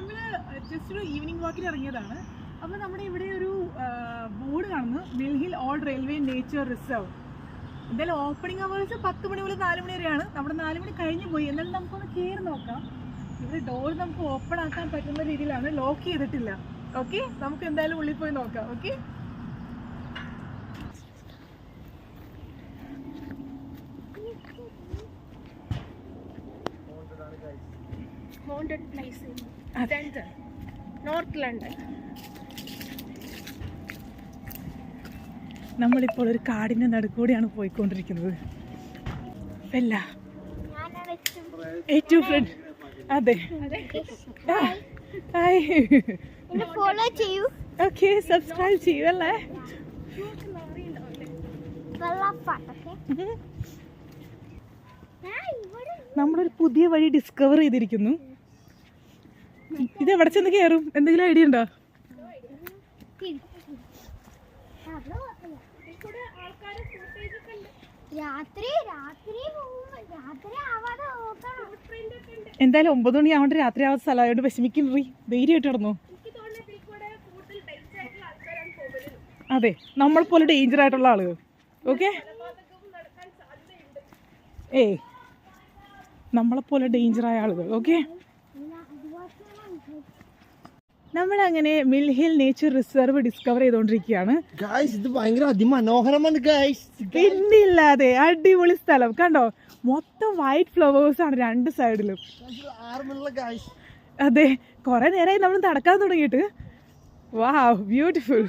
നമ്മൾ ജസ്റ്റ് ഒരു ഈവനിങ് വാക്കിന് ഇറങ്ങിയതാണ്. അപ്പോൾ നമ്മുടെ ഇവിടെ ഒരു ബോർഡ് കാണുന്നു, mill Hill old railway nature reserve. എന്തായാലും ഓപ്പണിംഗ് അവേഴ്സ് 10 മണി മുതൽ 4 മണി വരെയാണ്. നമ്മുടെ 4 മണി കഴിഞ്ഞ് പോയി. എന്നാലും നമുക്കൊന്ന് കയറി നോക്കാം. ഇവിടെ ഡോർ നമുക്ക് ഓപ്പൺ ആക്കാൻ പറ്റുന്ന രീതിയിലാണ്, ലോക്ക് ചെയ്തിട്ടില്ല. ഓക്കെ, നമുക്ക് എന്തായാലും ഉള്ളിൽ പോയി നോക്കാം. Okay, haunted place in center, North London. നമ്മളിപ്പോൾ ഒരു കാടിൻ്റെ നടുക്കൂടെയാണ് പോയിക്കൊണ്ടിരിക്കുന്നത്. ബെല്ല, ഏറ്റവും ഫ്രണ്ട്. അതെ, ഫോളോ ചെയ്യൂ. ഓക്കെ, സബ്സ്ക്രൈബ് ചെയ്യൂ അല്ലേ. നമ്മളൊരു പുതിയ വഴി ഡിസ്കവർ ചെയ്തിരിക്കുന്നു. ഇത് എവിടെ ചെന്ന് കയറും? എന്തെങ്കിലും ഐഡിയ ഉണ്ടോ? എന്തായാലും 9 മണി ആവേണ്ട, രാത്രി ആവാത്ത സ്ഥലമായോണ്ട് വിഷമിക്കുന്നറി. ധൈര്യമായിട്ട് കിടന്നു. അതെ, നമ്മൾ പോലെ ഡേഞ്ചർ ആയിട്ടുള്ള ആളുകൾ. ഓക്കെ, നമ്മളെപ്പോലെ ഡേഞ്ചറായ ആളുകൾ. ഓക്കെ, നമ്മളങ്ങനെ Mill Hill nature reserve discover ചെയ്തോണ്ടിരിക്കുകയാണ്. ഇത് ഭയങ്കര അതിമനോഹരമാണ്. പിന്നില്ലാതെ അടിപൊളി സ്ഥലം കണ്ടോ. മൊത്തം വൈറ്റ് ഫ്ലവേഴ്സ് ആണ് 2 സൈഡിലും. അതെ, കുറെ നേരമായി നമ്മൾ നടക്കാൻ തുടങ്ങിയിട്ട്. Wow, beautiful.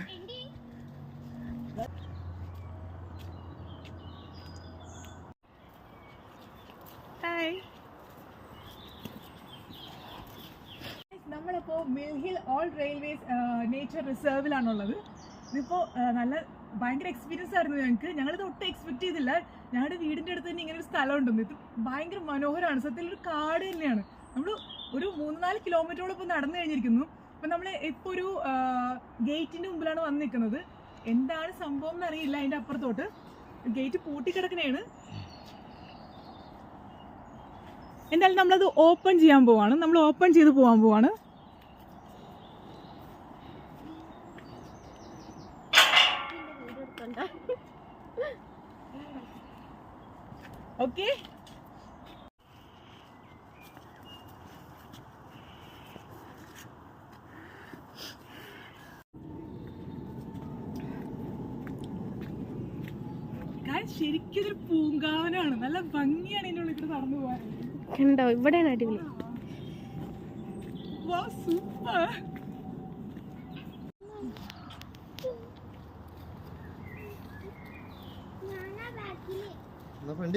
നമ്മളിപ്പോൾ Mill Hill old railways nature റിസർവിലാണുള്ളത്. ഇതിപ്പോൾ ഭയങ്കര എക്സ്പീരിയൻസ് ആയിരുന്നു ഞങ്ങൾക്ക്. ഞങ്ങളിത് ഒട്ടും എക്സ്പെക്ട് ചെയ്തില്ല. ഞങ്ങളുടെ വീടിൻ്റെ അടുത്ത് തന്നെ ഇങ്ങനെ ഒരു സ്ഥലം ഉണ്ടെന്ന്. ഇത് ഭയങ്കര മനോഹരമാണ്. സത്യത്തിൽ ഒരു കാട് തന്നെയാണ്. നമ്മൾ ഒരു 3-4 കിലോമീറ്ററോളം ഇപ്പോൾ നടന്നു കഴിഞ്ഞിരിക്കുന്നു. അപ്പം നമ്മൾ ഇപ്പോൾ ഒരു ഗേറ്റിൻ്റെ മുമ്പിലാണ് വന്ന് നിൽക്കുന്നത്. എന്താണ് സംഭവം എന്നറിയില്ല. അതിൻ്റെ അപ്പുറത്തോട്ട് ഗേറ്റ് പൂട്ടിക്കിടക്കണേണ്. എന്തായാലും നമ്മളത് ഓപ്പൺ ചെയ്യാൻ പോവാണ്. നമ്മൾ ഓപ്പൺ ചെയ്ത് പോകാൻ പോവാണ്. ഓക്കെ, ശരിക്കും ഇതൊരു പൂങ്കാവനാണ്. നല്ല ഭംഗിയാണ് ഇതിൻ്റെ ഉള്ളിൽ കൂടെ നടന്നു പോകാൻ. കണ്ടോ, ഇവിടെയാണ് അടിപൊളി. വാ, സൂപ്പർ.